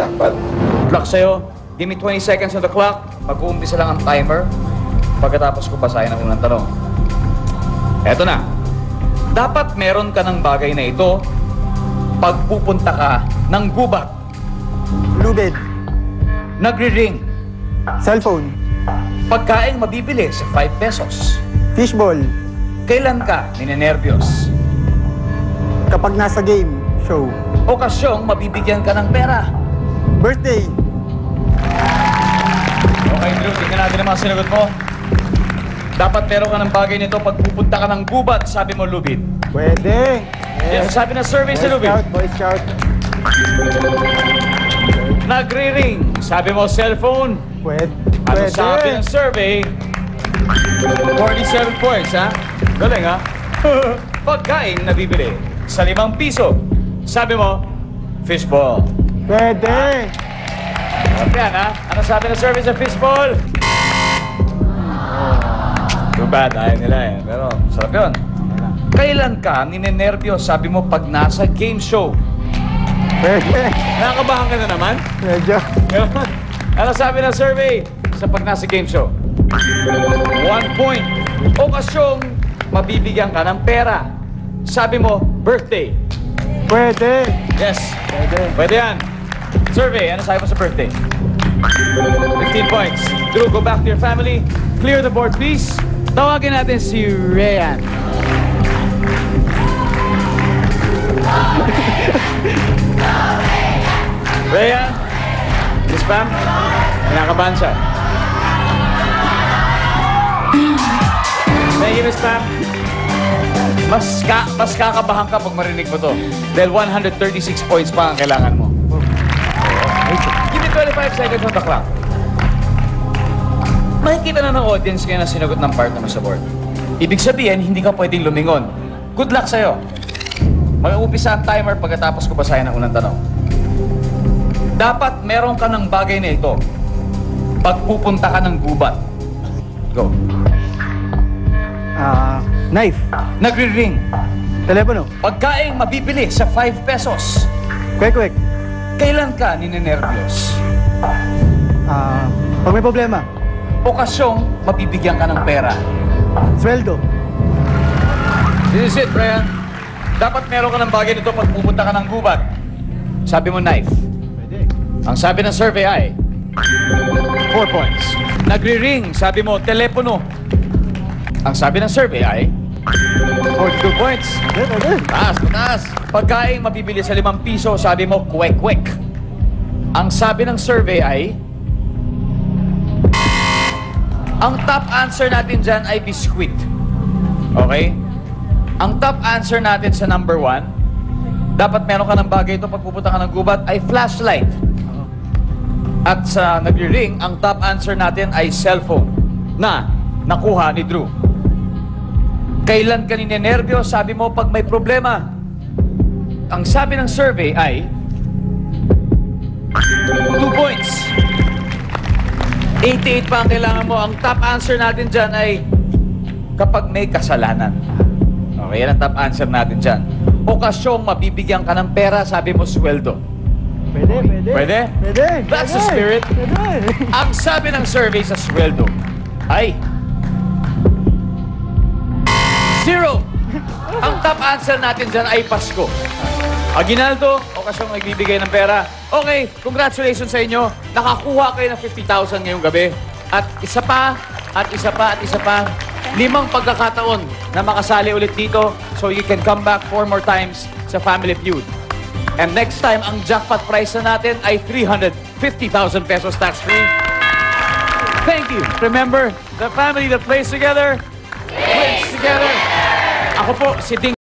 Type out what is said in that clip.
jackpot. Good luck sa'yo. Give me 20 seconds on the clock. Mag-uumpisa lang ang timer. Pagkatapos ko basahin ang unang tanong. Eto na. Dapat meron ka ng bagay na ito pag pupunta ka ng gubat. Lubid. Nagri-ring. Cellphone. Pagkain mabibili sa 5 pesos. Fishball. Kailan ka ninenervyos? Kapag nasa game, show. Okasyong mabibigyan ka ng pera. Birthday. Okay, Drew, tingnan natin ang mga sinagot mo. Dapat meron ka ng bagay nito pag pupunta ka ng gubat, sabi mo, Lubid. Pwede. Yes, sabi ng survey sa Lubid. Boy Scout. Nagri-ring, sabi mo, cellphone. Pwede. Ano sabi ng survey? 47 points, ha? Galing, ha? Pagkain na bibili sa 5 piso. Sabi mo, fishball. Pwede. Yan, ha? Ano sabi ng survey sa fishball? Too bad, ayaw nila, eh. Pero, sarap yun. Kailan ka ninenervyos? Sabi mo, pag nasa game show. Pwede. Nakakabahan ka na naman? Medyo. Ano sabi ng survey sa pag nasa game show? 1 point. Okasyong mabibigyan ka ng pera. Sabi mo, birthday. Pwede. Yes. Pwede. Pwede yan. Survey, ano sabi mo sa birthday? 15 points. Drew, go back to your family. Clear the board, please. Tawagin natin si Ryan. Ryan? Miss Pam? Kinakabahan siya. Thank you, Miss Pam. Mas kakabahan ka pag marinig mo to. Dahil 136 points pa ang kailangan mo. Give me 25 seconds on the clock. Makikita na ng audience kaya na sinagot ng partner mo sa board. Ibig sabihin, hindi ka pwedeng lumingon. Good luck sa'yo. Mag-uumpisa ang timer pagkatapos ko basahin ang unang tanong. Dapat meron ka ng bagay na ito pag pupunta ka ng gubat. Go. Knife. Nagri-ring. Telepono. Pagkain mabibili sa 5 pesos. Kwek-kwek. Kailan ka ninenervyos? Pag may problema. Okasyong mabibigyan ka ng pera. Sweldo. This is it, Brian. Dapat meron ka ng bagay nito pag pupunta ka ng gubat. Sabi mo, knife. Pwede. Ang sabi ng survey ay 4 points. Nagri-ring, sabi mo, telepono. Ang sabi ng survey ay 42 points. Pwede. Taas. Pagkain mabibili sa 5 piso, sabi mo, kwek-kwek. Ang sabi ng survey ay ang top answer natin dyan ay biscuit. Okay? Ang top answer natin sa number 1, dapat meron ka ng bagay ito pag pupunta ka ng gubat, ay flashlight. At sa nagri-ring, ang top answer natin ay cellphone na nakuha ni Drew. Kailan ka ninenervyos? Sabi mo, pag may problema. Ang sabi ng survey ay 2 points. 88 pa ang kailangan mo. Ang top answer natin dyan ay kapag may kasalanan. Okay, yan ang top answer natin dyan. Okasyong mabibigyan ka ng pera, sabi mo, sweldo. Pwede. Pwede? Pwede. That's the spirit. Pwede. Ang sabi ng survey sa sweldo ay 0. Ang top answer natin dyan ay Pasko. Aguinaldo, okasyong magbibigay ng pera. Okay, congratulations sa inyo. Nakakuha kayo ng 50,000 ngayong gabi. At isa pa, at isa pa, at isa pa. 5 pagkakataon na makasali ulit dito so you can come back 4 more times sa Family Feud. And next time, ang jackpot prize na natin ay 350,000 pesos tax-free. Thank you. Remember, the family that plays together, wins together. Ako po, si Ding.